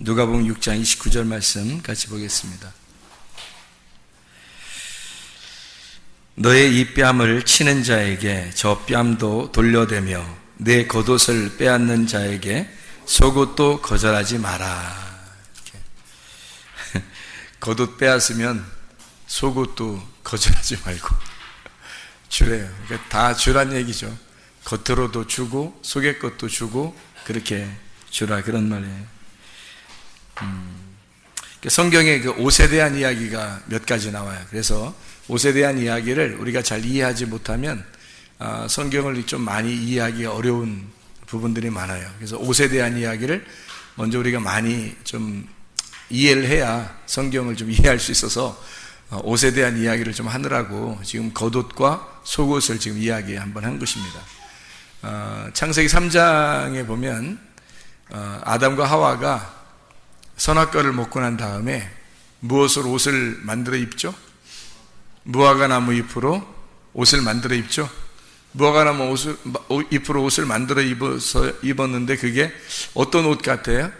누가복음 6장 29절 말씀 같이 보겠습니다. 너의 이 뺨을 치는 자에게 저 뺨도 돌려대며 내 겉옷을 빼앗는 자에게 속옷도 거절하지 마라. 겉옷 빼앗으면 속옷도 거절하지 말고 주래요. 그러니까 다 주란 얘기죠. 겉으로도 주고 속의 것도 주고 그렇게 주라, 그런 말이에요. 성경에 그 옷에 대한 이야기가 몇 가지 나와요. 그래서 옷에 대한 이야기를 우리가 잘 이해하지 못하면 성경을 좀 많이 이해하기 어려운 부분들이 많아요. 그래서 옷에 대한 이야기를 먼저 우리가 많이 좀 이해를 해야 성경을 좀 이해할 수 있어서 옷에 대한 이야기를 좀 하느라고 지금 겉옷과 속옷을 지금 이야기 한번 한 것입니다. 창세기 3장에 보면 아담과 하와가 선악과를 먹고 난 다음에 무엇으로 옷을 만들어 입죠? 무화과 나무 잎으로 옷을 만들어 입죠. 무화과 나무 잎으로 옷을 만들어 입었는데 그게 어떤 옷 같아요?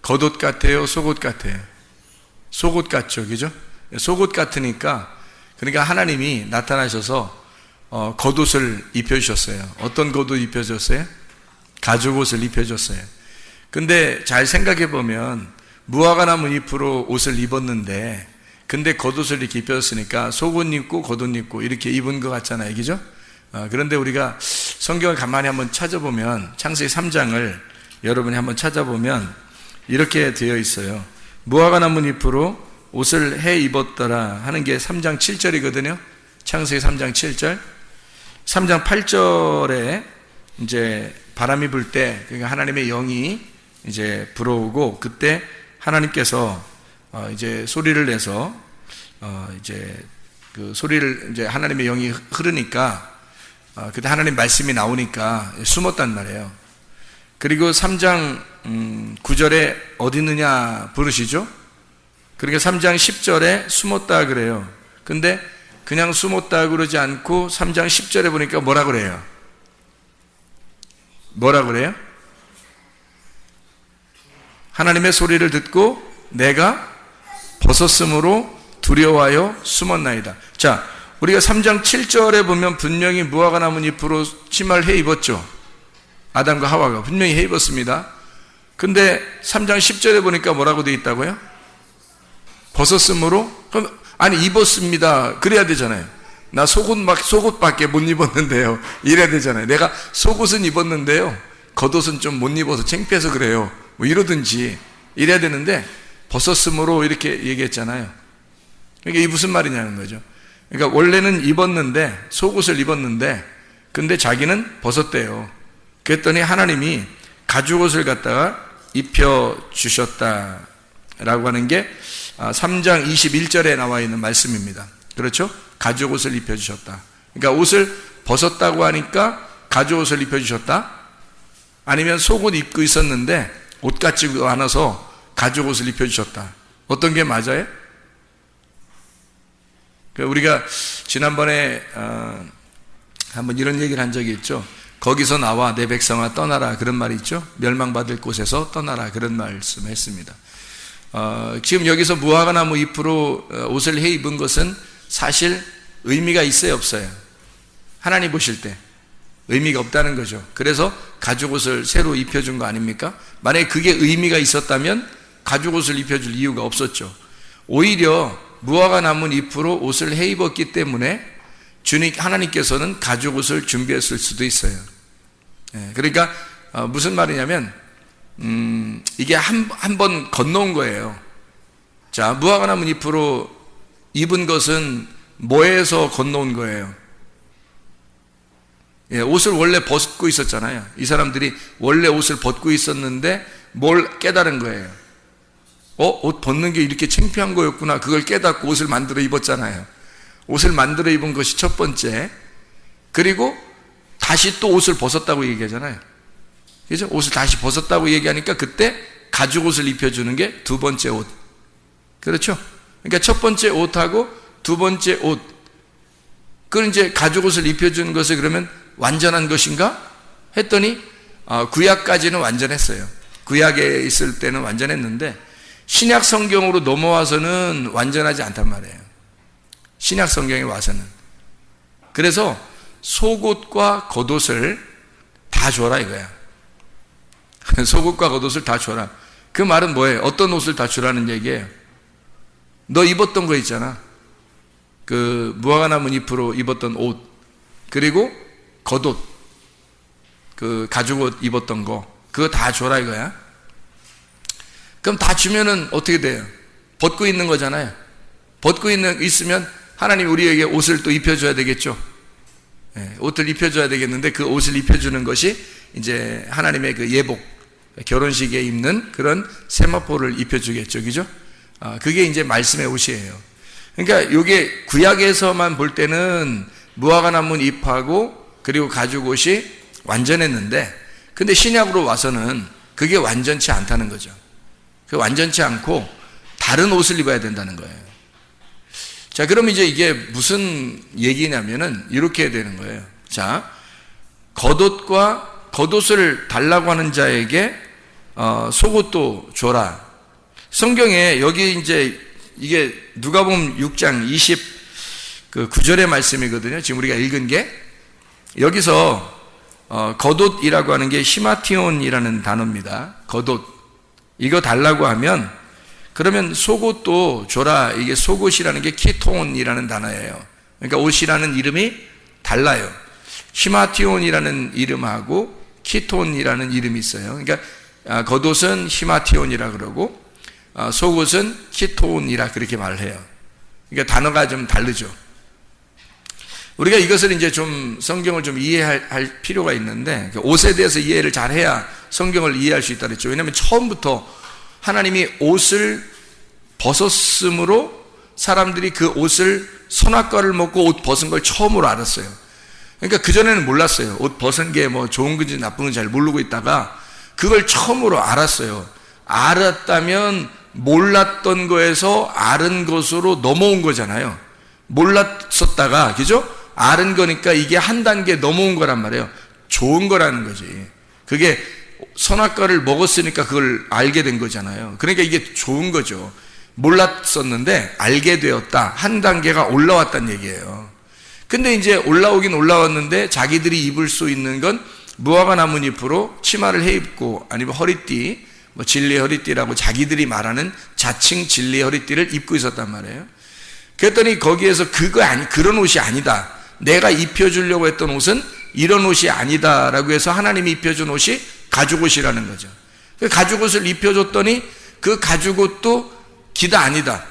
겉옷 같아요? 속옷 같아요? 속옷 같죠, 그죠? 속옷 같으니까, 그러니까 하나님이 나타나셔서 겉옷을 입혀주셨어요. 어떤 겉옷 입혀줬어요? 가죽옷을 입혀줬어요. 근데 잘 생각해 보면 무화과 나무 잎으로 옷을 입었는데, 근데 겉옷을 이렇게 입혔으니까 속옷 입고 겉옷 입고 이렇게 입은 것 같잖아요, 그죠? 그런데 우리가 성경을 가만히 한번 찾아보면, 창세기 3장을 여러분이 한번 찾아보면 이렇게 되어 있어요. 무화과 나무 잎으로 옷을 해 입었더라 하는 게 3장 7절이거든요. 창세기 3장 7절. 3장 8절에 이제 바람이 불 때, 그러니까 하나님의 영이 이제 불어오고, 그때 하나님께서 이제 소리를 내서 이제 그 소리를 이제 하나님의 영이 흐르니까 그때 하나님 말씀이 나오니까 숨었단 말이에요. 그리고 3장 9절에 어디 있느냐 부르시죠? 그러니까 3장 10절에 숨었다 그래요. 근데 그냥 숨었다 그러지 않고 3장 10절에 보니까 뭐라 그래요? 뭐라 그래요? 하나님의 소리를 듣고 내가 벗었으므로 두려워하여 숨었나이다. 자, 우리가 3장 7절에 보면 분명히 무화과 나무 잎으로 치마를 해 입었죠. 아담과 하와가 분명히 해 입었습니다. 근데 3장 10절에 보니까 뭐라고 되어 있다고요? 벗었으므로? 그럼 아니 입었습니다. 그래야 되잖아요. 나 속옷밖에 못 입었는데요. 이래야 되잖아요. 내가 속옷은 입었는데요. 겉옷은 좀 못 입어서 창피해서 그래요. 뭐 이러든지 이래야 되는데 벗었으므로 이렇게 얘기했잖아요. 그러니까 이게 무슨 말이냐는 거죠. 그러니까 원래는 입었는데, 속옷을 입었는데 근데 자기는 벗었대요. 그랬더니 하나님이 가죽옷을 갖다가 입혀주셨다라고 하는 게 3장 21절에 나와 있는 말씀입니다. 그렇죠? 가죽옷을 입혀주셨다. 그러니까 옷을 벗었다고 하니까 가죽옷을 입혀주셨다? 아니면 속옷 입고 있었는데 옷 같지도 않아서 가죽옷을 입혀주셨다. 어떤 게 맞아요? 우리가 지난번에 한번 이런 얘기를 한 적이 있죠. 거기서 나와 내 백성아 떠나라, 그런 말이 있죠. 멸망받을 곳에서 떠나라, 그런 말씀을 했습니다. 지금 여기서 무화과 나무 잎으로 옷을 해 입은 것은 사실 의미가 있어요, 없어요? 하나님 보실 때 의미가 없다는 거죠. 그래서 가죽옷을 새로 입혀준 거 아닙니까? 만약에 그게 의미가 있었다면 가죽옷을 입혀줄 이유가 없었죠. 오히려 무화과 나무 잎으로 옷을 해 입었기 때문에 하나님께서는 가죽옷을 준비했을 수도 있어요. 그러니까 무슨 말이냐면 이게 한 번 건너온 거예요. 자, 무화과 나무 잎으로 입은 것은 뭐에서 건너온 거예요? 옷을 원래 벗고 있었잖아요. 이 사람들이 원래 옷을 벗고 있었는데 뭘 깨달은 거예요? 옷 벗는 게 이렇게 창피한 거였구나. 그걸 깨닫고 옷을 만들어 입었잖아요. 옷을 만들어 입은 것이 첫 번째. 그리고 다시 또 옷을 벗었다고 얘기하잖아요. 그죠? 옷을 다시 벗었다고 얘기하니까 그때 가죽옷을 입혀주는 게 두 번째 옷. 그렇죠? 그러니까 첫 번째 옷하고 두 번째 옷. 그걸 이제 가죽옷을 입혀주는 것을 그러면 완전한 것인가? 했더니 구약까지는 완전했어요. 구약에 있을 때는 완전했는데 신약 성경으로 넘어와서는 완전하지 않단 말이에요. 신약 성경에 와서는. 그래서 속옷과 겉옷을 다 줘라 이거야. 속옷과 겉옷을 다 줘라. 그 말은 뭐예요? 어떤 옷을 다 주라는 얘기예요? 너 입었던 거 있잖아. 그 무화과나무 잎으로 입었던 옷, 그리고 겉옷, 그 가죽옷 입었던 거, 그거 다 줘라 이거야. 그럼 다 주면은 어떻게 돼요? 벗고 있는 거잖아요. 벗고 있으면 하나님이 우리에게 옷을 또 입혀줘야 되겠죠. 네, 옷을 입혀줘야 되겠는데 그 옷을 입혀주는 것이 이제 하나님의 그 예복, 결혼식에 입는 그런 세마포를 입혀주겠죠. 그죠? 그게 이제 말씀의 옷이에요. 그러니까 이게 구약에서만 볼 때는 무화과나무 잎하고 그리고 가죽옷이 완전했는데, 근데 신약으로 와서는 그게 완전치 않다는 거죠. 그 완전치 않고 다른 옷을 입어야 된다는 거예요. 자, 그럼 이제 이게 무슨 얘기냐면은 이렇게 되는 거예요. 자, 겉옷을 달라고 하는 자에게 속옷도 줘라. 성경에 여기 이제 이게 누가복음 6장 29절의 말씀이거든요. 지금 우리가 읽은 게 여기서 겉옷이라고 하는 게 히마티온이라는 단어입니다. 겉옷 이거 달라고 하면 그러면 속옷도 줘라. 이게 속옷이라는 게 키톤이라는 단어예요. 그러니까 옷이라는 이름이 달라요. 히마티온이라는 이름하고 키톤이라는 이름이 있어요. 그러니까 겉옷은 히마티온이라 그러고 속옷은 키톤이라 그렇게 말을 해요. 그러니까 단어가 좀 다르죠. 우리가 이것을 이제 좀 성경을 좀 이해할 필요가 있는데 옷에 대해서 이해를 잘 해야 성경을 이해할 수 있다 그랬죠. 왜냐하면 처음부터 하나님이 옷을 벗었으므로 사람들이 그 옷을 선악과를 먹고 옷 벗은 걸 처음으로 알았어요. 그러니까 그전에는 몰랐어요. 옷 벗은 게 뭐 좋은 건지 나쁜 건지 잘 모르고 있다가 그걸 처음으로 알았어요. 알았다면 몰랐던 거에서 아는 것으로 넘어온 거잖아요. 몰랐었다가, 그죠? 아는 거니까 이게 한 단계 넘어온 거란 말이에요. 좋은 거라는 거지. 그게 선악과를 먹었으니까 그걸 알게 된 거잖아요. 그러니까 이게 좋은 거죠. 몰랐었는데 알게 되었다. 한 단계가 올라왔다는 얘기예요. 근데 이제 올라오긴 올라왔는데 자기들이 입을 수 있는 건 무화과 나뭇잎으로 치마를 해입고 아니면 허리띠, 뭐 진리 허리띠라고 자기들이 말하는 자칭 진리 허리띠를 입고 있었단 말이에요. 그랬더니 거기에서 그런 옷이 아니다. 내가 입혀주려고 했던 옷은 이런 옷이 아니다라고 해서 하나님이 입혀준 옷이 가죽옷이라는 거죠. 그 가죽옷을 입혀줬더니 그 가죽옷도 기다 아니다.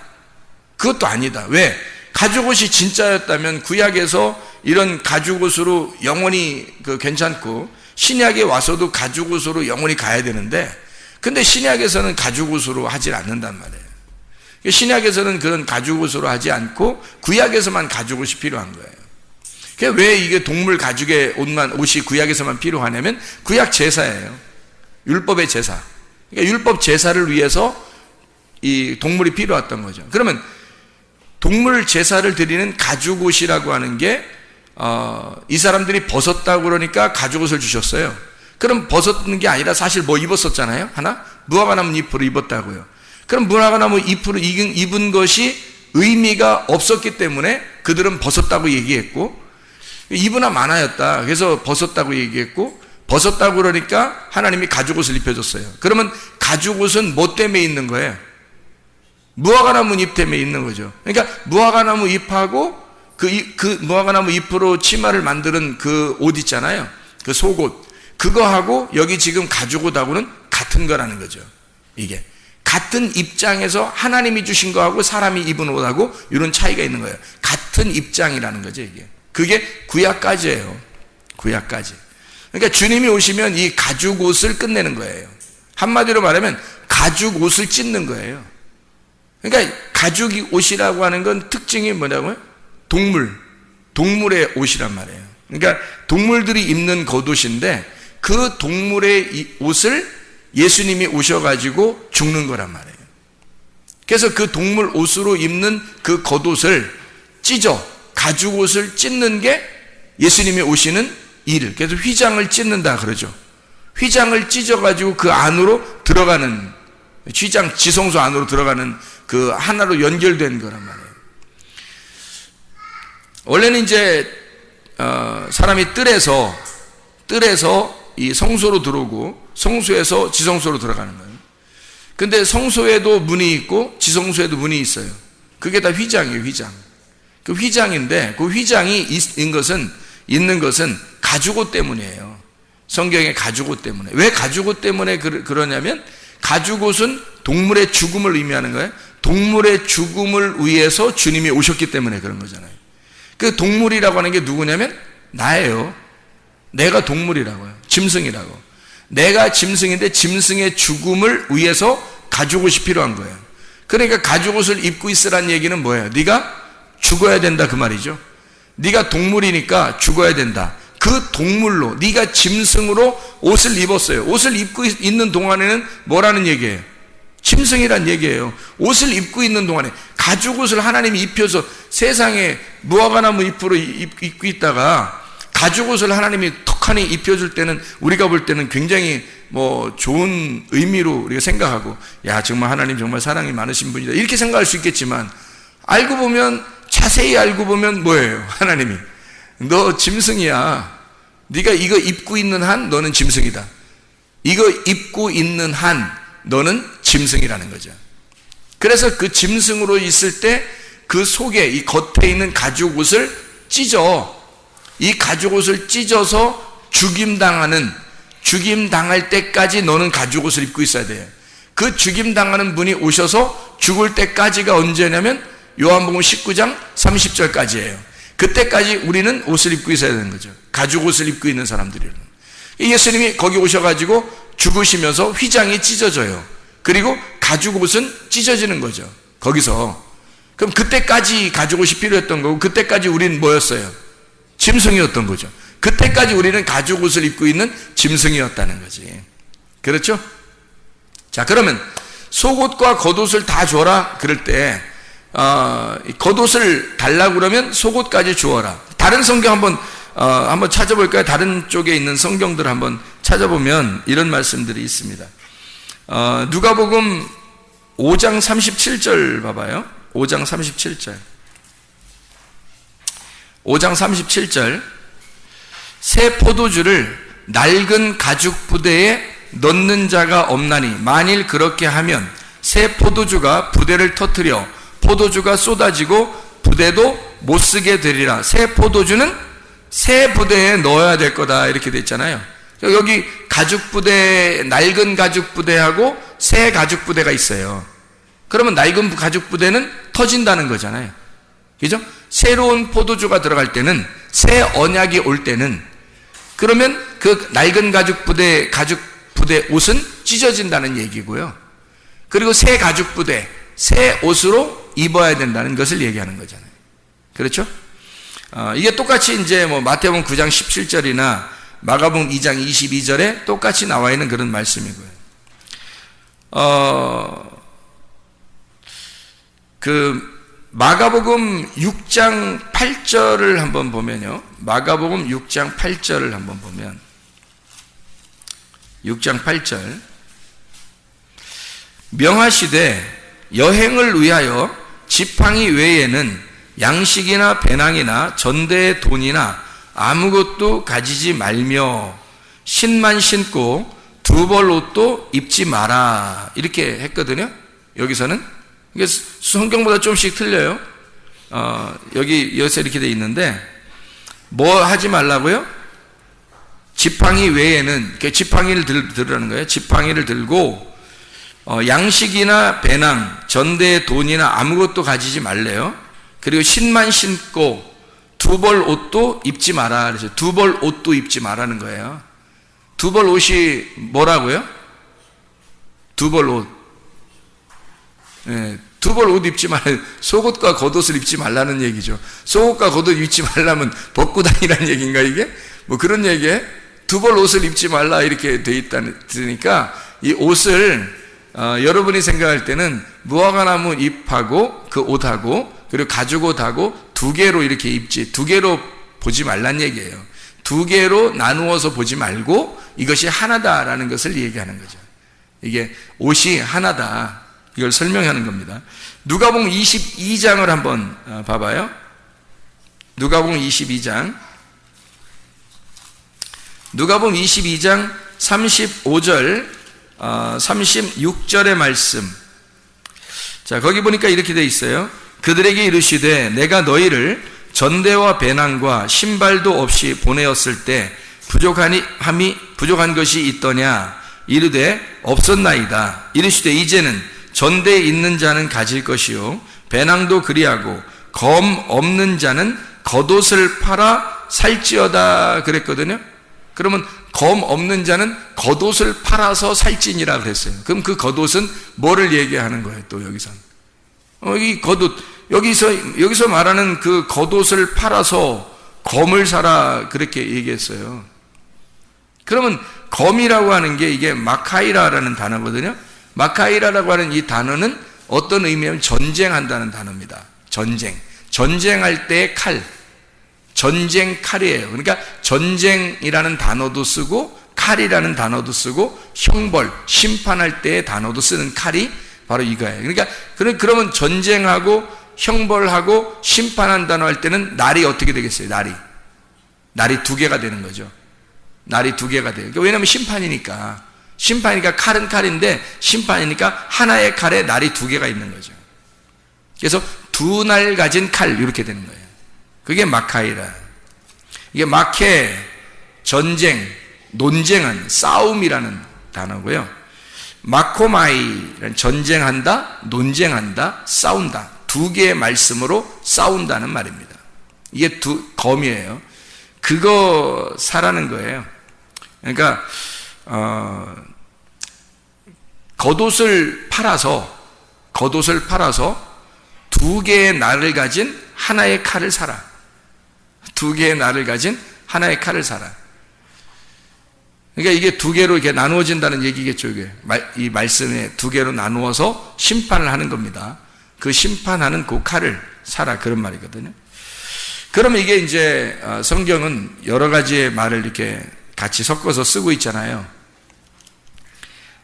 그것도 아니다. 왜? 가죽옷이 진짜였다면 구약에서 이런 가죽옷으로 영원히 괜찮고 신약에 와서도 가죽옷으로 영원히 가야 되는데, 근데 신약에서는 가죽옷으로 하질 않는단 말이에요. 신약에서는 그런 가죽옷으로 하지 않고 구약에서만 가죽옷이 필요한 거예요. 왜 이게 동물 가죽의 옷이 구약에서만 필요하냐면 구약 제사예요. 율법의 제사. 그러니까 율법 제사를 위해서 이 동물이 필요했던 거죠. 그러면 동물 제사를 드리는 가죽옷이라고 하는 게 이 사람들이 벗었다고 그러니까 가죽옷을 주셨어요. 그럼 벗었는 게 아니라 사실 뭐 입었었잖아요. 하나? 무화과나무 잎으로 입었다고요. 그럼 무화과나무 잎으로 입은 것이 의미가 없었기 때문에 그들은 벗었다고 얘기했고, 입으나 마나였다. 그래서 벗었다고 얘기했고, 벗었다고 그러니까 하나님이 가죽옷을 입혀줬어요. 그러면 가죽옷은 뭐 때문에 있는 거예요? 무화과나무 잎 때문에 있는 거죠. 그러니까 무화과나무 잎하고 그 무화과나무 잎으로 치마를 만드는 그 옷 있잖아요. 그 속옷. 그거하고 여기 지금 가죽옷하고는 같은 거라는 거죠. 이게. 같은 입장에서 하나님이 주신 거하고 사람이 입은 옷하고 이런 차이가 있는 거예요. 같은 입장이라는 거죠, 이게. 그게 구약까지예요. 구약까지. 그러니까 주님이 오시면 이 가죽옷을 끝내는 거예요. 한마디로 말하면 가죽옷을 찢는 거예요. 그러니까 가죽옷이라고 하는 건 특징이 뭐냐고요? 동물의 옷이란 말이에요. 그러니까 동물들이 입는 겉옷인데 그 동물의 옷을 예수님이 오셔가지고 죽는 거란 말이에요. 그래서 그 동물 옷으로 입는 그 겉옷을 가죽옷을 찢는 게 예수님이 오시는 일. 그래서 휘장을 찢는다 그러죠. 휘장을 찢어가지고 그 안으로 들어가는, 휘장 지성소 안으로 들어가는 그 하나로 연결된 거란 말이에요. 원래는 이제 사람이 뜰에서 이 성소로 들어오고 성소에서 지성소로 들어가는 거예요. 근데 성소에도 문이 있고 지성소에도 문이 있어요. 그게 다 휘장이에요, 휘장. 그 휘장인데 그 휘장이 있는 것은 가죽옷 때문이에요. 성경의 가죽옷 때문에. 왜 가죽옷 때문에 그러냐면 가죽옷은 동물의 죽음을 의미하는 거예요. 동물의 죽음을 위해서 주님이 오셨기 때문에 그런 거잖아요. 그 동물이라고 하는 게 누구냐면 나예요. 내가 동물이라고요. 짐승이라고. 내가 짐승인데 짐승의 죽음을 위해서 가죽옷이 필요한 거예요. 그러니까 가죽옷을 입고 있으라는 얘기는 뭐예요? 네가 죽어야 된다 그 말이죠. 네가 동물이니까 죽어야 된다. 그 동물로, 네가 짐승으로 옷을 입었어요. 옷을 입고 있는 동안에는 뭐라는 얘기예요? 짐승이란 얘기예요. 옷을 입고 있는 동안에 가죽옷을 하나님이 입혀서 세상에 무화과나무 잎으로 입고 있다가 가죽옷을 하나님이 턱하니 입혀줄 때는 우리가 볼 때는 굉장히 좋은 의미로 우리가 생각하고, 야 정말 하나님 정말 사랑이 많으신 분이다 이렇게 생각할 수 있겠지만, 알고 보면, 자세히 알고 보면 뭐예요? 하나님이 너 짐승이야. 네가 이거 입고 있는 한 너는 짐승이다. 이거 입고 있는 한 너는 짐승이라는 거죠. 그래서 그 짐승으로 있을 때 그 속에 이 겉에 있는 가죽옷을 찢어, 이 가죽옷을 찢어서 죽임당할 때까지 너는 가죽옷을 입고 있어야 돼요. 그 죽임당하는 분이 오셔서 죽을 때까지가 언제냐면 요한복음 19장 30절까지예요. 그때까지 우리는 옷을 입고 있어야 되는 거죠. 가죽옷을 입고 있는 사람들이에요. 예수님이 거기 오셔가지고 죽으시면서 휘장이 찢어져요. 그리고 가죽옷은 찢어지는 거죠. 거기서. 그럼 그때까지 가죽옷이 필요했던 거고, 그때까지 우리는 뭐였어요? 짐승이었던 거죠. 그때까지 우리는 가죽옷을 입고 있는 짐승이었다는 거지. 그렇죠? 자, 그러면 속옷과 겉옷을 다 줘라 그럴 때 겉옷을 달라고 그러면 속옷까지 주어라. 다른 성경 한번 찾아볼까요? 다른 쪽에 있는 성경들을 한번 찾아보면 이런 말씀들이 있습니다. 누가복음 5장 37절 봐봐요. 5장 37절. 5장 37절. 새 포도주를 낡은 가죽 부대에 넣는 자가 없나니 만일 그렇게 하면 새 포도주가 부대를 터뜨려 포도주가 쏟아지고 부대도 못 쓰게 되리라. 새 포도주는 새 부대에 넣어야 될 거다 이렇게 돼 있잖아요. 여기 가죽 부대, 낡은 가죽 부대하고 새 가죽 부대가 있어요. 그러면 낡은 가죽 부대는 터진다는 거잖아요. 그죠? 새로운 포도주가 들어갈 때는, 새 언약이 올 때는, 그러면 그 낡은 가죽 부대 옷은 찢어진다는 얘기고요. 그리고 새 가죽 부대, 새 옷으로 입어야 된다는 것을 얘기하는 거잖아요. 그렇죠? 이게 똑같이 이제 마태복음 9장 17절이나 마가복음 2장 22절에 똑같이 나와 있는 그런 말씀이고요. 마가복음 6장 8절을 한번 보면요. 마가복음 6장 8절을 한번 보면 6장 8절. 명하시되 여행을 위하여 지팡이 외에는 양식이나 배낭이나 전대의 돈이나 아무것도 가지지 말며 신만 신고 두 벌 옷도 입지 마라 이렇게 했거든요. 여기서는 이게 성경보다 좀씩 틀려요. 여기서 이렇게 돼 있는데 뭐 하지 말라고요? 지팡이 외에는, 지팡이를 들으라는 거예요. 지팡이를 들고 양식이나 배낭, 전대의 돈이나 아무것도 가지지 말래요. 그리고 신만 신고 두 벌 옷도 입지 마라. 그래서 두 벌 옷도 입지 마라는 거예요. 두 벌 옷이 뭐라고요? 두 벌 옷. 네, 두 벌 옷 입지 말라. 속옷과 겉옷을 입지 말라는 얘기죠. 속옷과 겉옷 입지 말라면 벗고 다니라는 얘기인가 이게? 그런 얘기에 두 벌 옷을 입지 말라 이렇게 돼 있다니까 이 옷을 여러분이 생각할 때는 무화과나무 잎하고 그 옷하고 그리고 가죽옷하고 두 개로 이렇게 입지, 두 개로 보지 말란 얘기예요. 두 개로 나누어서 보지 말고 이것이 하나다라는 것을 얘기하는 거죠. 이게 옷이 하나다, 이걸 설명하는 겁니다. 누가복음 22장을 한번 봐봐요. 누가복음 22장 35절 36절의 말씀. 자, 거기 보니까 이렇게 돼 있어요. 그들에게 이르시되 내가 너희를 전대와 배낭과 신발도 없이 보내었을 때 부족한 것이 있더냐? 이르되 없었나이다. 이르시되 이제는 전대에 있는 자는 가질 것이요 배낭도 그리하고 검 없는 자는 겉옷을 팔아 살지어다 그랬거든요. 그러면 검 없는 자는 겉옷을 팔아서 살지니라 그랬어요. 그럼 그 겉옷은 뭐를 얘기하는 거예요? 또 여기서 이 겉옷, 여기서 말하는 그 겉옷을 팔아서 검을 사라 그렇게 얘기했어요. 그러면 검이라고 하는 게 이게 마카이라라는 단어거든요. 마카이라라고 하는 이 단어는 어떤 의미냐면 전쟁한다는 단어입니다. 전쟁할 때의 칼, 전쟁 칼이에요. 그러니까 전쟁이라는 단어도 쓰고 칼이라는 단어도 쓰고 형벌, 심판할 때의 단어도 쓰는 칼이 바로 이거예요. 그러니까 그러면 전쟁하고 형벌하고 심판한다고 할 때는 날이 어떻게 되겠어요? 날이 두 개가 되는 거죠. 날이 두 개가 돼요. 왜냐하면 심판이니까 칼은 칼인데 심판이니까 하나의 칼에 날이 두 개가 있는 거죠. 그래서 두 날 가진 칼 이렇게 되는 거예요. 그게 마카이라. 이게 마케, 전쟁, 논쟁한, 싸움이라는 단어고요. 마코마이는 전쟁한다, 논쟁한다, 싸운다. 두 개의 말씀으로 싸운다는 말입니다. 이게 검이에요. 그거 사라는 거예요. 그러니까 겉옷을 팔아서 두 개의 날을 가진 하나의 칼을 사라. 두 개의 날을 가진 하나의 칼을 사라. 그러니까 이게 두 개로 이렇게 나누어진다는 얘기겠죠. 이게 이 말씀에 두 개로 나누어서 심판을 하는 겁니다. 그 심판하는 그 칼을 사라 그런 말이거든요. 그러면 이게 이제 성경은 여러 가지의 말을 이렇게 같이 섞어서 쓰고 있잖아요.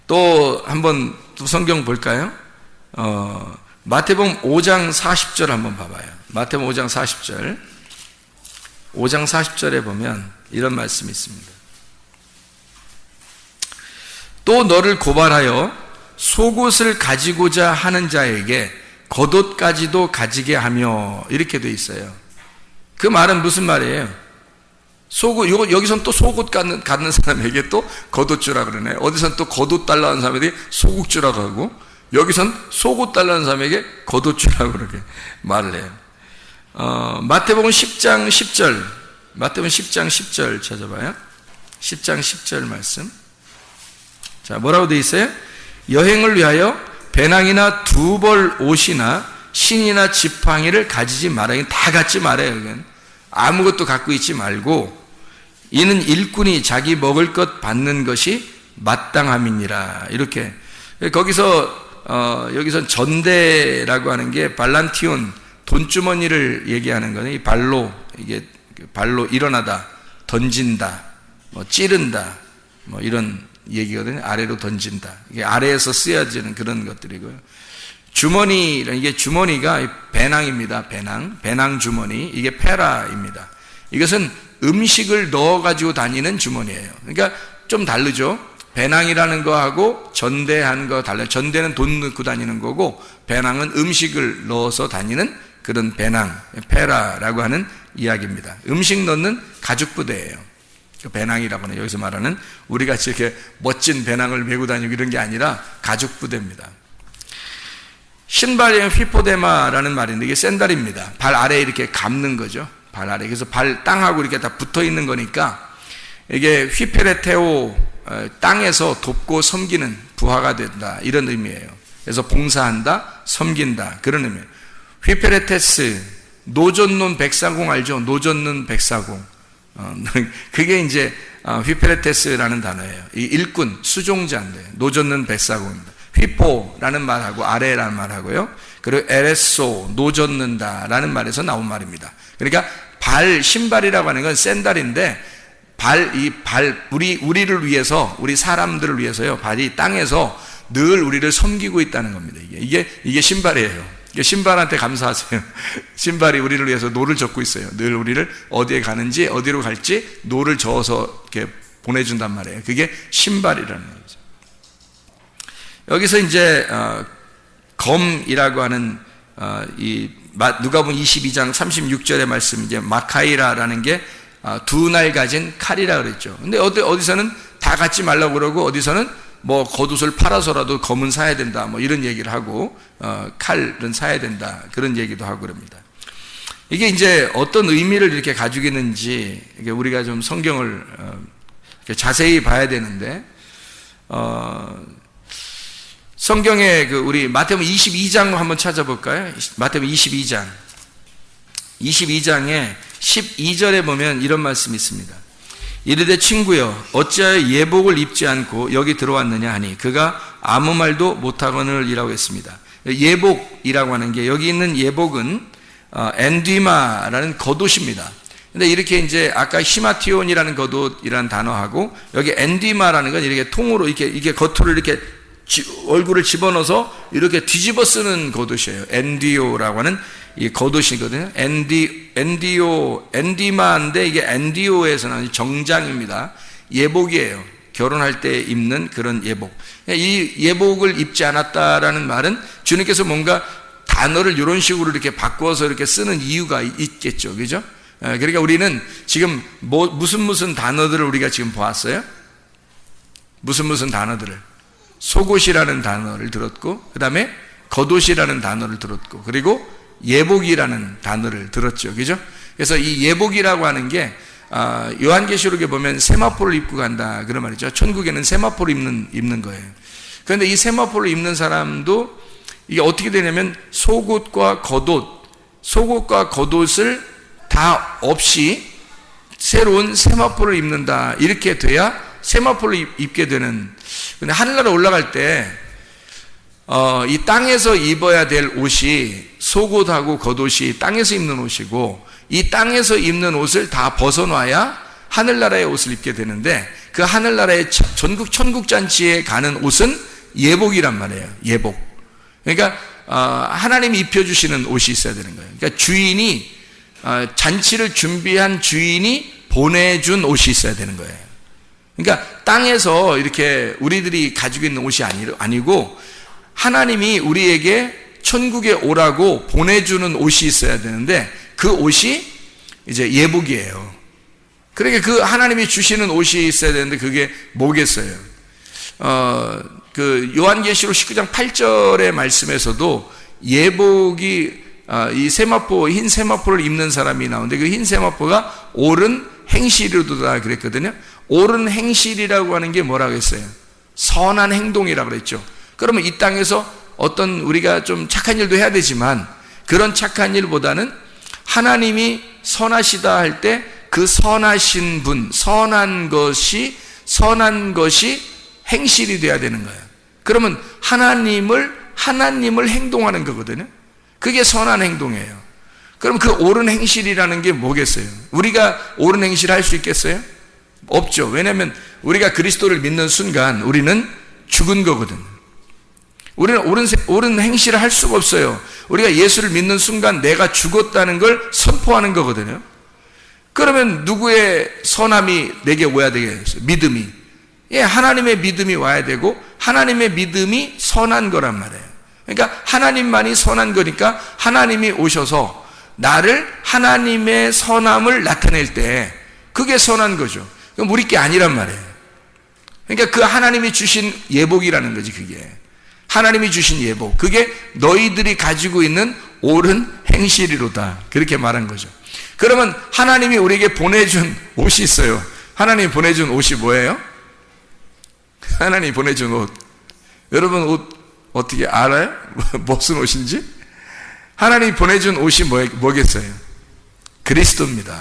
또 한번 또 성경 볼까요? 마태복음 5장 40절 한번 봐봐요. 마태복음 5장 40절. 5장 40절에 보면 이런 말씀이 있습니다. 또 너를 고발하여 속옷을 가지고자 하는 자에게 겉옷까지도 가지게 하며 이렇게 돼 있어요. 그 말은 무슨 말이에요? 여기선 또 속옷 갖는 사람에게 또 겉옷 주라 그러네. 어디선 또 겉옷 달라는 사람에게 속옷 주라고 하고 여기선 속옷 달라는 사람에게 겉옷 주라고 그렇게 말을 해요. 마태복음 10장 10절. 마태복음 10장 10절 찾아봐요. 10장 10절 말씀. 자, 뭐라고 돼 있어요? 여행을 위하여 배낭이나 두 벌 옷이나 신이나 지팡이를 가지지 말아요. 다 갖지 말아요. 이건. 아무것도 갖고 있지 말고 이는 일꾼이 자기 먹을 것 받는 것이 마땅함이니라. 이렇게 여기선 전대라고 하는 게 발란티온 돈주머니를 얘기하는 거는 이 발로 일어나다, 던진다, 찌른다, 이런 얘기거든요. 아래로 던진다. 이게 아래에서 쓰여지는 그런 것들이고요. 이게 주머니가 배낭입니다. 배낭 주머니. 이게 페라입니다. 이것은 음식을 넣어가지고 다니는 주머니예요. 그러니까 좀 다르죠. 배낭이라는 거하고 전대한 거 달라요. 전대는 돈 넣고 다니는 거고 배낭은 음식을 넣어서 다니는 그런 배낭, 페라라고 하는 이야기입니다. 음식 넣는 가죽 부대예요. 그 배낭이라고 하는 여기서 말하는 우리같이 이렇게 멋진 배낭을 메고 다니고 이런 게 아니라 가죽 부대입니다. 신발이 휘포데마라는 말인데 이게 샌달입니다. 발 아래에 이렇게 감는 거죠. 발 아래. 그래서 발 땅하고 이렇게 다 붙어 있는 거니까 이게 휘페레테오, 땅에서 돕고 섬기는 부하가 된다. 이런 의미예요. 그래서 봉사한다, 섬긴다. 그런 의미예요. 휘페레테스, 노젓는 백사공 알죠? 노젓는 백사공. 그게 이제 휘페레테스라는 단어예요. 이 일꾼, 수종자인데 노젓는 백사공입니다. 휘포라는 말하고 아래라는 말하고요. 그리고 에레소, 노젓는다라는 말에서 나온 말입니다. 그러니까 신발이라고 하는 건 샌달인데 우리를 위해서, 우리 사람들을 위해서요, 발이 땅에서 늘 우리를 섬기고 있다는 겁니다. 이게 신발이에요. 신발한테 감사하세요. 신발이 우리를 위해서 노를 젓고 있어요. 늘 우리를 어디에 가는지, 어디로 갈지 노를 저어서 이렇게 보내준단 말이에요. 그게 신발이라는 거죠. 여기서 이제 검이라고 하는 이 누가복음 22장 36절의 말씀, 이제 마카이라라는 게 두 날 가진 칼이라 그랬죠. 근데 어디서는 다 갖지 말라고 그러고, 어디서는 뭐 겉옷을 팔아서라도 검은 사야 된다, 뭐 이런 얘기를 하고, 칼은 사야 된다, 그런 얘기도 하고 그럽니다. 이게 이제 어떤 의미를 이렇게 가지고 있는지, 이게 우리가 좀 성경을 자세히 봐야 되는데, 성경에 우리 마태복음 22장 한번 찾아볼까요? 마태복음 22장에 12절에 보면 이런 말씀이 있습니다. 이르되 친구여, 어찌하여 예복을 입지 않고 여기 들어왔느냐 하니 그가 아무 말도 못하거늘이라고 했습니다. 예복이라고 하는 게, 여기 있는 예복은 엔디마라는 겉옷입니다. 근데 이렇게 이제 아까 히마티온이라는 겉옷이라는 단어하고, 여기 엔디마라는 건 이렇게 통으로 이게 겉으로 이렇게 얼굴을 집어넣어서 이렇게 뒤집어 쓰는 겉옷이에요. 엔디오라고 하는 이 겉옷이거든요. 엔디마인데 이게 엔디오에서 나온 정장입니다. 예복이에요. 결혼할 때 입는 그런 예복. 이 예복을 입지 않았다라는 말은 주님께서 뭔가 단어를 이런 식으로 이렇게 바꿔서 이렇게 쓰는 이유가 있겠죠. 그죠? 그러니까 우리는 지금 무슨 단어들을 우리가 지금 보았어요? 무슨 단어들을? 속옷이라는 단어를 들었고, 그 다음에 겉옷이라는 단어를 들었고, 그리고 예복이라는 단어를 들었죠. 그죠? 그래서 이 예복이라고 하는 게 요한계시록에 보면 세마포를 입고 간다, 그런 말이죠. 천국에는 세마포를 입는 거예요. 그런데 이 세마포를 입는 사람도 이게 어떻게 되냐면 속옷과 겉옷을 다 없이 새로운 세마포를 입는다, 이렇게 돼야 세마포를 입게 되는. 근데 하늘나라 올라갈 때 이 땅에서 입어야 될 옷이, 속옷하고 겉옷이 땅에서 입는 옷이고, 이 땅에서 입는 옷을 다 벗어놔야 하늘나라의 옷을 입게 되는데, 그 하늘나라의 전국 천국잔치에 가는 옷은 예복이란 말이에요. 예복. 그러니까 하나님이 입혀주시는 옷이 있어야 되는 거예요. 그러니까 주인이, 잔치를 준비한 주인이 보내준 옷이 있어야 되는 거예요. 그러니까 땅에서 이렇게 우리들이 가지고 있는 옷이 아니고 하나님이 우리에게 천국에 오라고 보내주는 옷이 있어야 되는데, 그 옷이 이제 예복이에요. 그러니까 그 하나님이 주시는 옷이 있어야 되는데 그게 뭐겠어요? 요한계시록 19장 8절의 말씀에서도 예복이 이 세마포, 흰 세마포를 입는 사람이 나오는데, 그 흰 세마포가 옳은 행실이로다 그랬거든요. 옳은 행실이라고 하는 게 뭐라고 했어요? 선한 행동이라고 그랬죠. 그러면 이 땅에서 어떤 우리가 좀 착한 일도 해야 되지만, 그런 착한 일보다는 하나님이 선하시다 할 때 그 선하신 분, 선한 것이 행실이 돼야 되는 거예요. 그러면 하나님을 행동하는 거거든요. 그게 선한 행동이에요. 그럼 그 옳은 행실이라는 게 뭐겠어요? 우리가 옳은 행실을 할 수 있겠어요? 없죠. 왜냐하면 우리가 그리스도를 믿는 순간 우리는 죽은 거거든. 우리는 옳은 행실을 할 수가 없어요. 우리가 예수를 믿는 순간 내가 죽었다는 걸 선포하는 거거든요. 그러면 누구의 선함이 내게 오야 되겠어요? 믿음이. 하나님의 믿음이 와야 되고, 하나님의 믿음이 선한 거란 말이에요. 그러니까 하나님만이 선한 거니까 하나님이 오셔서 나를, 하나님의 선함을 나타낼 때 그게 선한 거죠. 그럼 우리 게 아니란 말이에요. 그러니까 그 하나님이 주신 예복이라는 거지. 그게 하나님이 주신 예복, 그게 너희들이 가지고 있는 옳은 행실이로다, 그렇게 말한 거죠. 그러면 하나님이 우리에게 보내준 옷이 있어요. 하나님이 보내준 옷이 뭐예요? 하나님이 보내준 옷, 여러분 옷 어떻게 알아요? 무슨 옷인지? 하나님이 보내준 옷이 뭐겠어요? 그리스도입니다.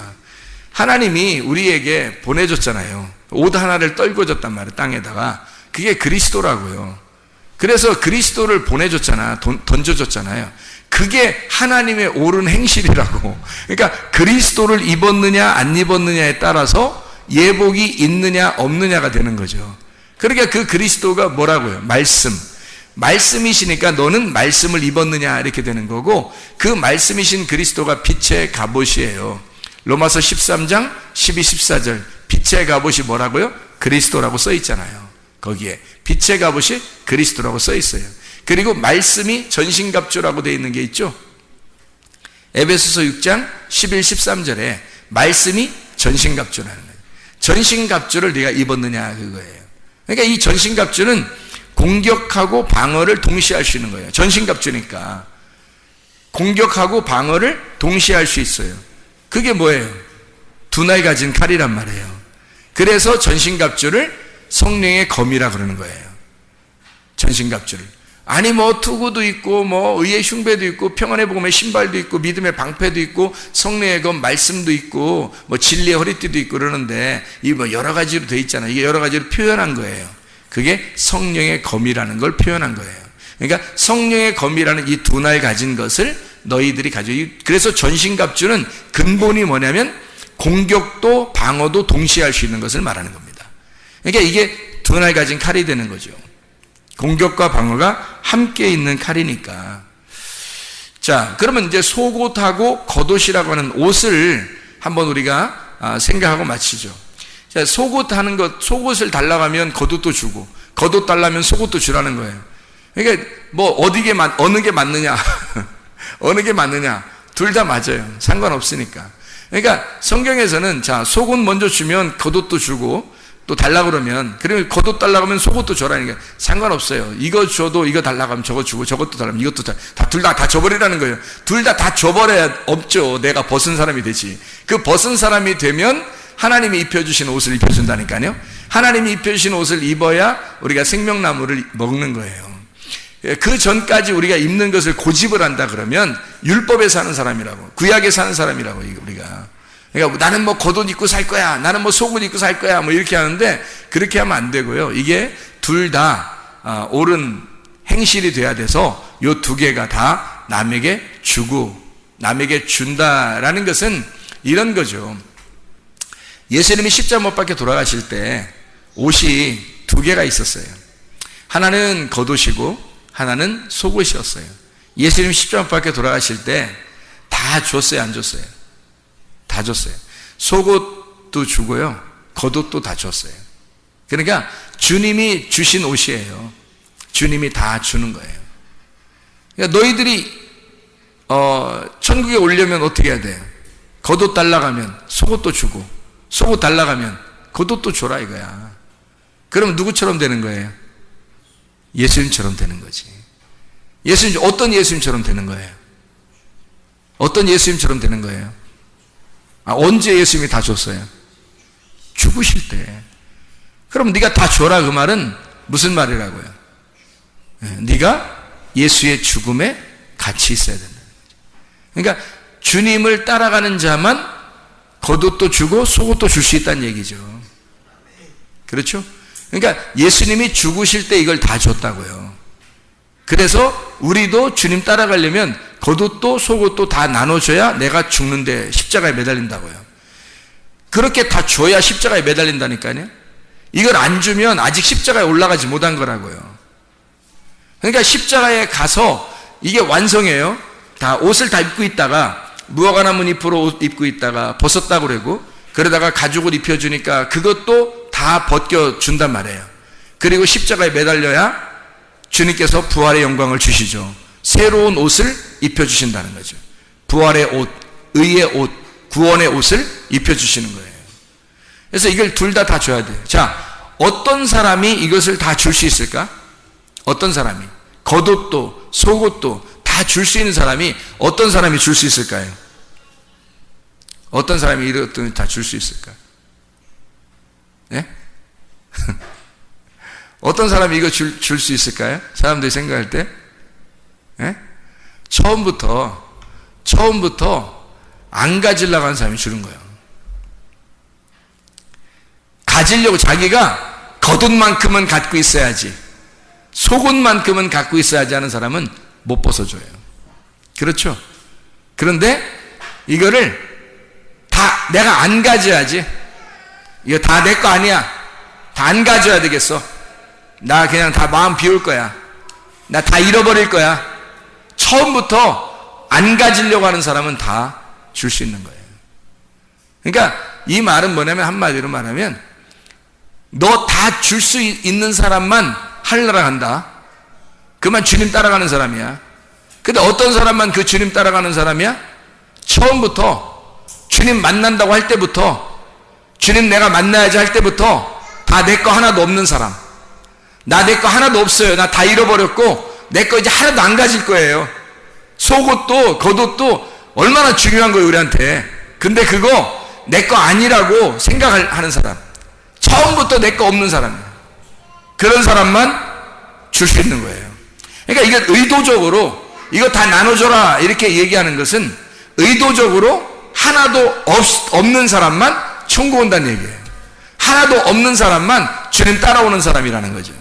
하나님이 우리에게 보내줬잖아요. 옷 하나를 떨궈 줬단 말이에요, 땅에다가. 그게 그리스도라고요. 그래서 그리스도를 보내줬잖아, 던져줬잖아요. 그게 하나님의 옳은 행실이라고. 그러니까 그리스도를 입었느냐 안 입었느냐에 따라서 예복이 있느냐 없느냐가 되는 거죠. 그러니까 그 그리스도가 뭐라고요? 말씀이시니까 너는 말씀을 입었느냐 이렇게 되는 거고, 그 말씀이신 그리스도가 빛의 갑옷이에요. 로마서 13장 12, 14절 빛의 갑옷이 뭐라고요? 그리스도라고 써 있잖아요. 거기에 빛의 갑옷이 그리스도라고 써 있어요. 그리고 말씀이 전신갑주라고 되어 있는 게 있죠. 에베소서 6장 11, 13절에 말씀이 전신갑주라는 거예요. 전신갑주를 네가 입었느냐 그거예요. 그러니까 이 전신갑주는 공격하고 방어를 동시에 할 수 있는 거예요. 전신갑주니까 공격하고 방어를 동시에 할 수 있어요. 그게 뭐예요? 두 날 가진 칼이란 말이에요. 그래서 전신갑주를 성령의 검이라 그러는 거예요. 전신갑주를. 아니 뭐 투구도 있고 뭐 의의 흉배도 있고 평안의 복음의 신발도 있고 믿음의 방패도 있고 성령의 검 말씀도 있고 뭐 진리의 허리띠도 있고 그러는데 이 뭐 여러 가지로 돼 있잖아요. 이게 여러 가지로 표현한 거예요. 그게 성령의 검이라는 걸 표현한 거예요. 그러니까 성령의 검이라는 이 두 날 가진 것을 너희들이 가지고, 그래서 전신갑주는 근본이 뭐냐면 공격도 방어도 동시에 할 수 있는 것을 말하는 겁니다. 그러니까 이게 두 날 가진 칼이 되는 거죠. 공격과 방어가 함께 있는 칼이니까. 자, 그러면 이제 속옷하고 겉옷이라고 하는 옷을 한번 우리가 생각하고 마치죠. 자, 속옷하는 것, 속옷을 달라고 하면 겉옷도 주고, 겉옷 달라면 속옷도 주라는 거예요. 그러니까 뭐 어느 게 맞느냐, 어느 게 맞느냐, 둘 다 맞아요. 상관없으니까. 그러니까 성경에서는 자, 속옷 먼저 주면 겉옷도 주고, 또 달라고 그러면, 그러면 겉옷 달라고 하면 속옷도 줘라니까 상관없어요. 이거 줘도 이거 달라고 하면 저거 주고, 저것도 달라고 하면 이것도 둘 다 줘버리라는 거예요. 둘 다 줘버려야 없죠. 내가 벗은 사람이 되지. 그 벗은 사람이 되면 하나님이 입혀주신 옷을 입혀준다니까요. 하나님이 입혀주신 옷을 입어야 우리가 생명나무를 먹는 거예요. 그 전까지 우리가 입는 것을 고집을 한다 그러면 율법에 사는 사람이라고, 구약에 사는 사람이라고, 우리가. 그러니까 나는 뭐 겉옷 입고 살 거야, 나는 뭐 속옷 입고 살 거야, 뭐 이렇게 하는데 그렇게 하면 안 되고요. 이게 둘 다 옳은 행실이 돼야 돼서 요 두 개가 다 남에게 주고 남에게 준다라는 것은 이런 거죠. 예수님이 십자가 못 박혀 돌아가실 때 옷이 두 개가 있었어요. 하나는 겉옷이고 하나는 속옷이었어요. 예수님이 십자가 못 박혀 돌아가실 때 다 줬어요, 안 줬어요? 다 줬어요. 속옷도 주고요, 겉옷도 다 줬어요. 그러니까 주님이 주신 옷이에요. 주님이 다 주는 거예요. 그러니까 너희들이 천국에 오려면 어떻게 해야 돼요? 겉옷 달라고 하면 속옷도 주고, 속옷 달라고 하면 겉옷도 줘라 이거야. 그러면 누구처럼 되는 거예요? 예수님처럼 되는 거지. 예수님, 어떤 예수님처럼 되는 거예요? 어떤 예수님처럼 되는 거예요? 언제 예수님이 다 줬어요? 죽으실 때. 그럼 네가 다 줘라 그 말은 무슨 말이라고요? 네가 예수의 죽음에 같이 있어야 된다는 거죠. 그러니까 주님을 따라가는 자만 겉옷도 주고 속옷도 줄 수 있다는 얘기죠. 그렇죠? 그러니까 예수님이 죽으실 때 이걸 다 줬다고요. 그래서 우리도 주님 따라가려면 겉옷도 속옷도 다 나눠줘야 내가 죽는데 십자가에 매달린다고요. 그렇게 다 줘야 십자가에 매달린다니까요. 이걸 안 주면 아직 십자가에 올라가지 못한 거라고요. 그러니까 십자가에 가서 이게 완성이에요. 다 옷을 다 입고 있다가 무화과나무 잎으로 옷 입고 있다가 벗었다고 그러고, 그러다가 가죽을 입혀주니까 그것도 다 벗겨준단 말이에요. 그리고 십자가에 매달려야 주님께서 부활의 영광을 주시죠. 새로운 옷을 입혀주신다는 거죠. 부활의 옷, 의의 옷, 구원의 옷을 입혀주시는 거예요. 그래서 이걸 둘 다 줘야 돼요. 자, 어떤 사람이 이것을 다 줄 수 있을까? 어떤 사람이? 겉옷도 속옷도 다 줄 수 있는 사람이 어떤 사람이 줄 수 있을까요? 어떤 사람이 이것도 다 줄 수 있을까? 예? 어떤 사람이 이거 줄 수 있을까요? 사람들이 생각할 때? 예? 처음부터 안 가지려고 하는 사람이 주는 거예요. 가지려고 자기가 겉옷만큼은 갖고 있어야지, 속옷만큼은 갖고 있어야지 하는 사람은 못 벗어줘요. 그렇죠? 그런데 이거를 다 내가 안 가져야지, 이거 다 내 거 아니야. 다 안 가져야 되겠어. 나 그냥 다 마음 비울 거야. 나 다 잃어버릴 거야. 처음부터 안 가지려고 하는 사람은 다 줄 수 있는 거예요. 그러니까 이 말은 뭐냐면, 한마디로 말하면 너 다 줄 수 있는 사람만 하늘나라 간다. 그만 주님 따라가는 사람이야. 근데 어떤 사람만 그 주님 따라가는 사람이야? 처음부터 주님 만난다고 할 때부터, 주님 내가 만나야지 할 때부터 다 내 거 하나도 없는 사람. 나 내 거 하나도 없어요. 나 다 잃어버렸고 내 거 이제 하나도 안 가질 거예요. 속옷도 겉옷도 얼마나 중요한 거예요, 우리한테. 근데 그거 내 거 아니라고 생각하는 사람, 처음부터 내 거 없는 사람이에요. 그런 사람만 줄 수 있는 거예요. 그러니까 이게 의도적으로 이거 다 나눠줘라 이렇게 얘기하는 것은 의도적으로 하나도 없는 사람만 천국 온다는 얘기예요. 하나도 없는 사람만 주님 따라오는 사람이라는 거죠.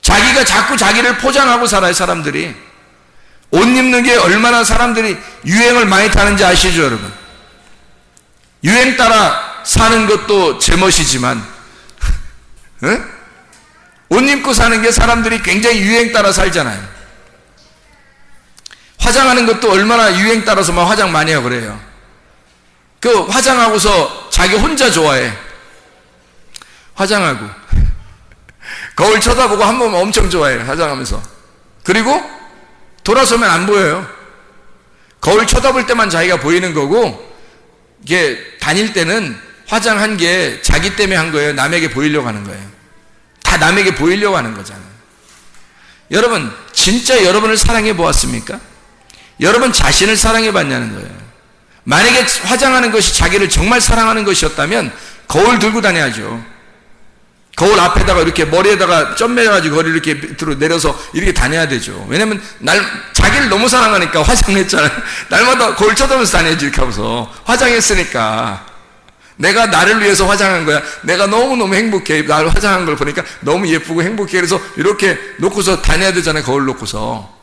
자기가 자꾸 자기를 포장하고 살아요. 사람들이 옷 입는 게 얼마나 사람들이 유행을 많이 타는지 아시죠, 여러분? 유행 따라 사는 것도 제멋이지만 옷 입고 사는 게 사람들이 굉장히 유행 따라 살잖아요. 화장하는 것도 얼마나 유행 따라서 막 화장 많이 하고 그래요. 그 화장하고서 자기 혼자 좋아해. 화장하고 거울 쳐다보고 한 번 엄청 좋아해, 화장하면서. 그리고 돌아서면 안 보여요. 거울 쳐다볼 때만 자기가 보이는 거고, 이게 다닐 때는 화장한 게 자기 때문에 한 거예요. 남에게 보이려고 하는 거예요. 다 남에게 보이려고 하는 거잖아요. 여러분, 진짜 여러분을 사랑해 보았습니까? 여러분 자신을 사랑해 봤냐는 거예요. 만약에 화장하는 것이 자기를 정말 사랑하는 것이었다면 거울 들고 다녀야죠. 거울 앞에다가 이렇게 머리에다가 점 매가지고 거리를 이렇게 밑으로 내려서 이렇게 다녀야 되죠. 왜냐면 자기를 너무 사랑하니까 화장했잖아요. 날마다 거울 쳐다보면서 다녀야지. 이렇게 하면서 화장했으니까 내가 나를 위해서 화장한 거야. 내가 너무너무 행복해. 나를 화장한 걸 보니까 너무 예쁘고 행복해. 그래서 이렇게 놓고서 다녀야 되잖아요. 거울 놓고서.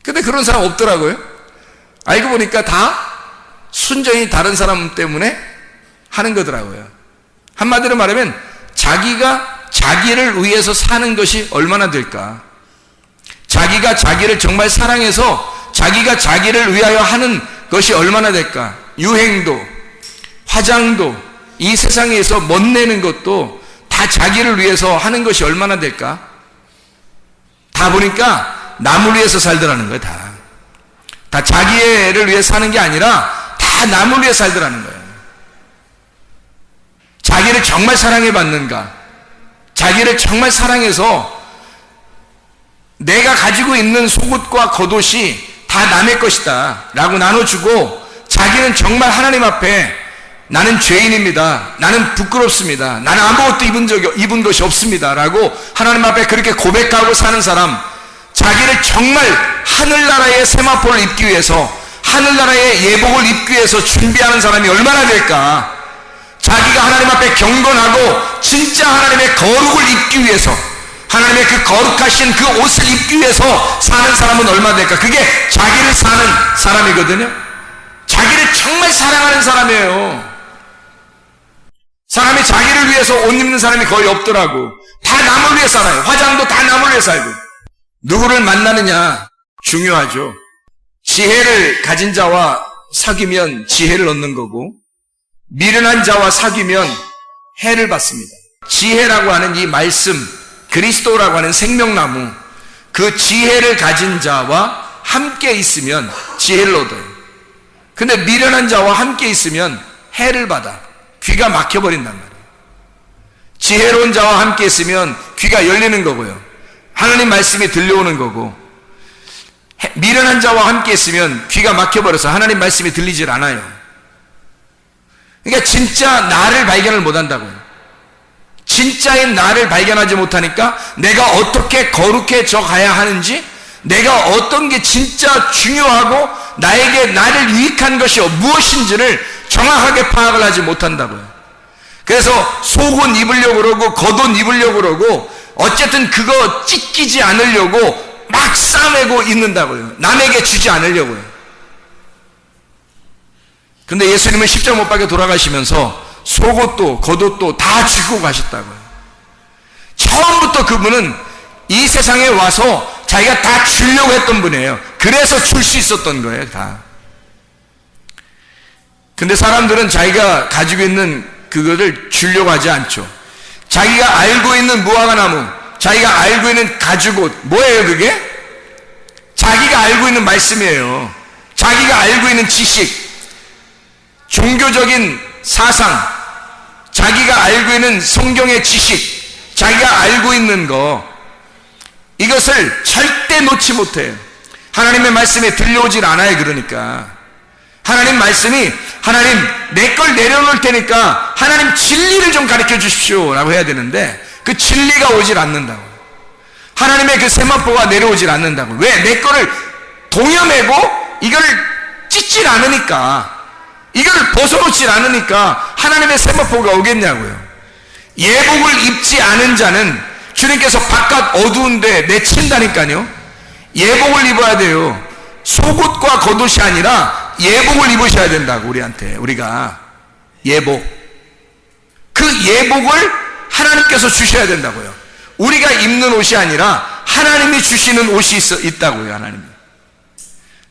근데 그런 사람 없더라고요. 알고 보니까 다 순전히 다른 사람 때문에 하는 거더라고요. 한마디로 말하면 자기가 자기를 위해서 사는 것이 얼마나 될까? 자기가 자기를 정말 사랑해서 자기가 자기를 위하여 하는 것이 얼마나 될까? 유행도, 화장도, 이 세상에서 멋내는 것도 다 자기를 위해서 하는 것이 얼마나 될까? 다 보니까 남을 위해서 살더라는 거예요. 다 자기를 위해 사는 게 아니라 다 남을 위해 살더라는 거예요. 자기를 정말 사랑해 봤는가? 자기를 정말 사랑해서 내가 가지고 있는 속옷과 겉옷이 다 남의 것이다 라고 나눠주고, 자기는 정말 하나님 앞에 나는 죄인입니다, 나는 부끄럽습니다, 나는 아무것도 입은 것이 없습니다 라고 하나님 앞에 그렇게 고백하고 사는 사람, 자기를 정말 하늘나라의 세마포를 입기 위해서, 하늘나라의 예복을 입기 위해서 준비하는 사람이 얼마나 될까? 자기가 하나님 앞에 경건하고 진짜 하나님의 거룩을 입기 위해서, 하나님의 그 거룩하신 그 옷을 입기 위해서 사는 사람은 얼마나 될까? 그게 자기를 사는 사람이거든요. 자기를 정말 사랑하는 사람이에요. 사람이 자기를 위해서 옷 입는 사람이 거의 없더라고. 다 남을 위해 살아요. 화장도 다 남을 위해 살고. 누구를 만나느냐 중요하죠. 지혜를 가진 자와 사귀면 지혜를 얻는 거고, 미련한 자와 사귀면 해를 받습니다. 지혜라고 하는 이 말씀, 그리스도라고 하는 생명나무, 그 지혜를 가진 자와 함께 있으면 지혜를 얻어요. 근데 미련한 자와 함께 있으면 해를 받아. 귀가 막혀버린단 말이에요. 지혜로운 자와 함께 있으면 귀가 열리는 거고요. 하나님 말씀이 들려오는 거고, 미련한 자와 함께 있으면 귀가 막혀버려서 하나님 말씀이 들리질 않아요. 그러니까 진짜 나를 발견을 못한다고요. 진짜인 나를 발견하지 못하니까 내가 어떻게 거룩해져 가야 하는지, 내가 어떤 게 진짜 중요하고 나를 유익한 것이 무엇인지를 정확하게 파악을 하지 못한다고요. 그래서 속옷 입으려고 그러고 겉옷 입으려고 그러고 어쨌든 그거 찢기지 않으려고 막 싸매고 있는다고요. 남에게 주지 않으려고요. 근데 예수님은 십자가 못 박혀 돌아가시면서 속옷도 겉옷도 다 주고 가셨다고요. 처음부터 그분은 이 세상에 와서 자기가 다 주려고 했던 분이에요. 그래서 줄 수 있었던 거예요, 다. 근데 사람들은 자기가 가지고 있는 그거를 주려고 하지 않죠. 자기가 알고 있는 무화과나무, 자기가 알고 있는 가죽옷, 뭐예요 그게? 자기가 알고 있는 말씀이에요. 자기가 알고 있는 지식, 종교적인 사상, 자기가 알고 있는 성경의 지식, 자기가 알고 있는 거, 이것을 절대 놓지 못해요. 하나님의 말씀에 들려오질 않아요. 그러니까 하나님 말씀이, 하나님 내 걸 내려놓을 테니까 하나님 진리를 좀 가르쳐 주십시오 라고 해야 되는데, 그 진리가 오질 않는다고. 하나님의 그 세마포가 내려오질 않는다고. 왜? 내 거를 동여매고 이거를 찢질 않으니까, 이거를 벗어놓질 않으니까 하나님의 세마포가 오겠냐고요. 예복을 입지 않은 자는 주님께서 바깥 어두운데 내친다니까요. 예복을 입어야 돼요. 속옷과 겉옷이 아니라 예복을 입으셔야 된다고. 우리가 예복, 그 예복을 하나님께서 주셔야 된다고요. 우리가 입는 옷이 아니라 하나님이 주시는 옷이 있다고요. 하나님이.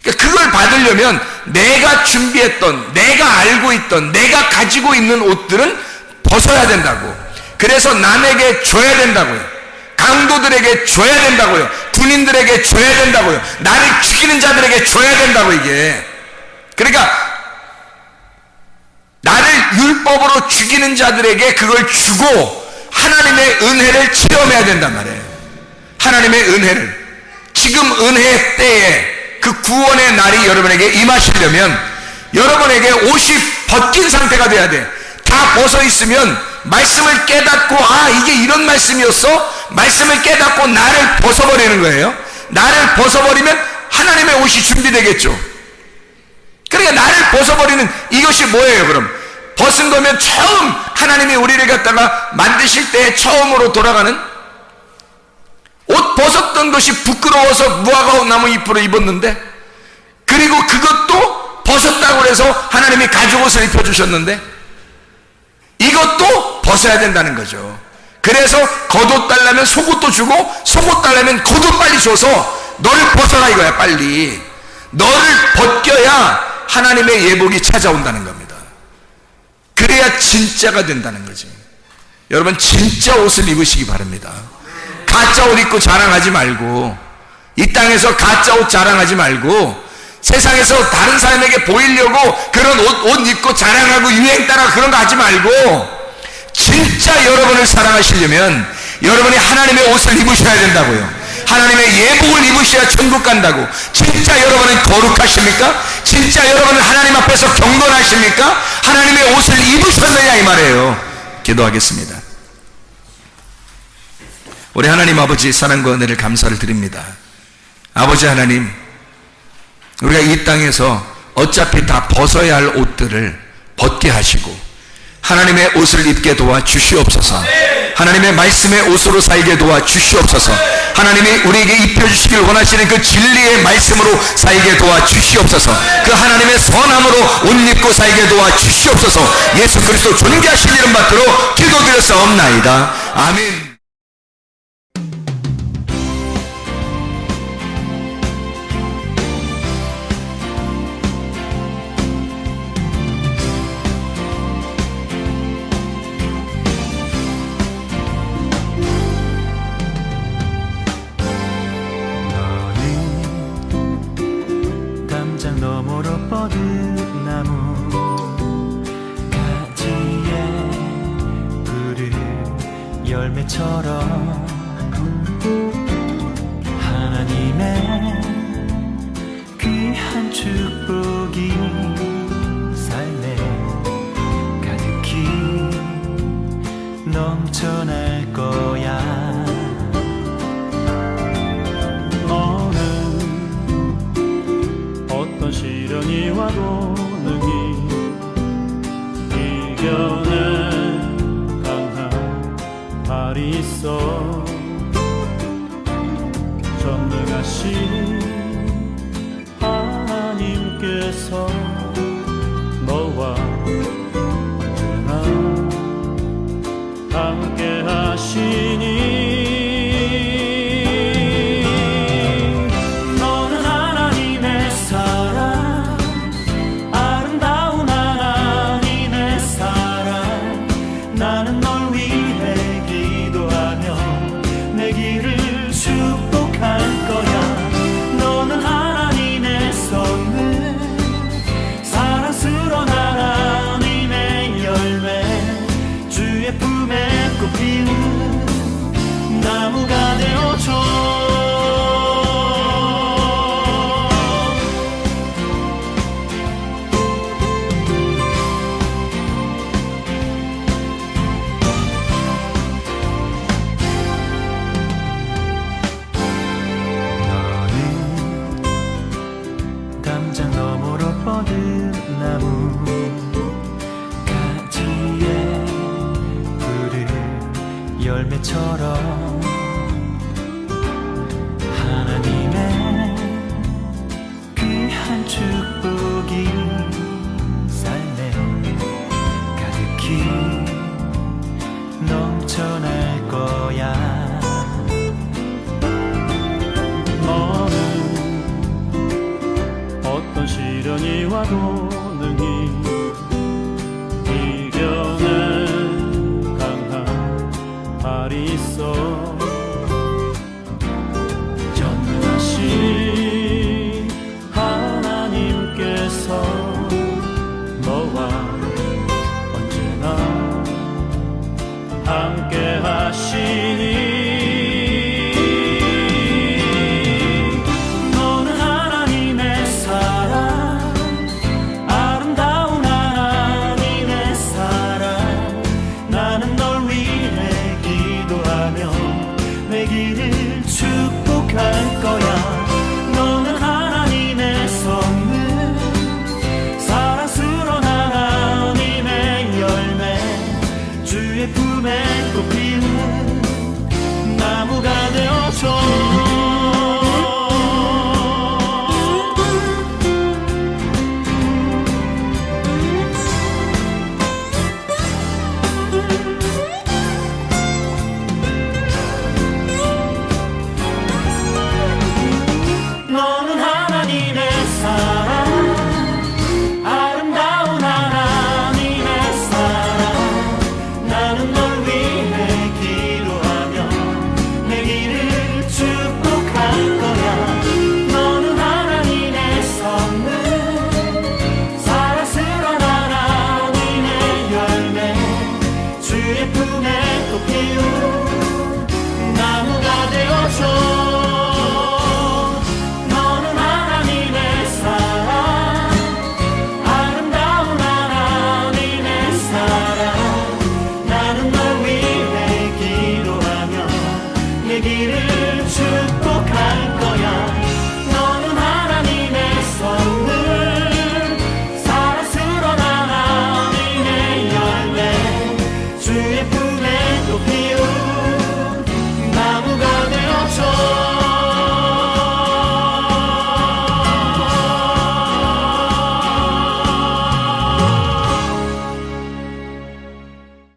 그러니까 그걸 받으려면 내가 준비했던, 내가 알고 있던, 내가 가지고 있는 옷들은 벗어야 된다고. 그래서 남에게 줘야 된다고요. 강도들에게 줘야 된다고요. 군인들에게 줘야 된다고요. 나를 죽이는 자들에게 줘야 된다고. 이게 그러니까 나를 율법으로 죽이는 자들에게 그걸 주고 하나님의 은혜를 체험해야 된단 말이에요. 하나님의 은혜를. 지금 은혜 때에 그 구원의 날이 여러분에게 임하시려면 여러분에게 옷이 벗긴 상태가 돼야 돼. 다 벗어 있으면 말씀을 깨닫고, 아 이게 이런 말씀이었어? 말씀을 깨닫고 나를 벗어버리는 거예요. 나를 벗어버리면 하나님의 옷이 준비되겠죠. 그러니까 나를 벗어버리는 이것이 뭐예요? 그럼 벗은 거면 처음 하나님이 우리를 갖다가 만드실 때 처음으로 돌아가는, 옷 벗었던 것이 부끄러워서 무화과 나무 잎으로 입었는데, 그리고 그것도 벗었다고 해서 하나님이 가죽옷을 입혀주셨는데, 이것도 벗어야 된다는 거죠. 그래서 겉옷 달라면 속옷도 주고, 속옷 달라면 겉옷 빨리 줘서 너를 벗어라 이거야. 빨리 너를 벗겨야 하나님의 예복이 찾아온다는 겁니다. 그래야 진짜가 된다는 거지. 여러분 진짜 옷을 입으시기 바랍니다. 가짜 옷 입고 자랑하지 말고, 이 땅에서 가짜 옷 자랑하지 말고, 세상에서 다른 사람에게 보이려고 그런 옷 입고 자랑하고 유행 따라 그런 거 하지 말고, 진짜 여러분을 사랑하시려면 여러분이 하나님의 옷을 입으셔야 된다고요. 하나님의 예복을 입으셔야 천국 간다고. 진짜 여러분은 거룩하십니까? 진짜 여러분은 하나님 앞에서 경건하십니까? 하나님의 옷을 입으셨느냐 이 말이에요. 기도하겠습니다. 우리 하나님 아버지 사랑과 은혜를 감사를 드립니다. 아버지 하나님, 우리가 이 땅에서 어차피 다 벗어야 할 옷들을 벗게 하시고 하나님의 옷을 입게 도와 주시옵소서. 하나님의 말씀의 옷으로 살게 도와 주시옵소서. 하나님이 우리에게 입혀주시길 원하시는 그 진리의 말씀으로 살게 도와 주시옵소서. 그 하나님의 선함으로 옷 입고 살게 도와 주시옵소서. 예수 그리스도 존귀하신 이름 받들어 기도드렸사옵나이다. 아멘. 너머로 뻗은 나무 가지에 푸른 열매처럼 하나님의 귀한 축복이 삶에 가득히 넘쳐날 거야. 어떤 시련이 와도 능히 이겨낼 강한 발이 있어. 전능하신 하나님께서 너와 언제나 노래처럼 하나님의 귀한 축복이 삶에 가득히 넘쳐날 거야. 너는 어떤 시련이 와도 능히 이겨낼 강한 발이 있어. 전능하신 하나님께서 너와 언제나 함께 하시니 길을